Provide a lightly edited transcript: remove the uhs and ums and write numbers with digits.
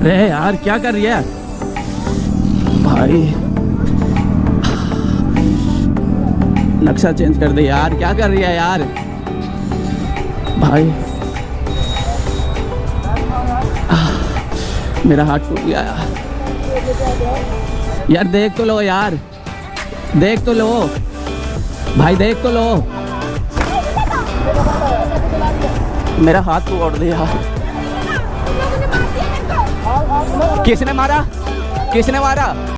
अरे यार क्या कर रही है भाई, नक्शा चेंज कर दे यार, क्या कर रही है यार भाई। मेरा हाथ टूट गया यार, देख तो लो यार, देख तो लो भाई, देख तो लो, मेरा हाथ तोड़ दिया। किसने मारा, किसने मारा?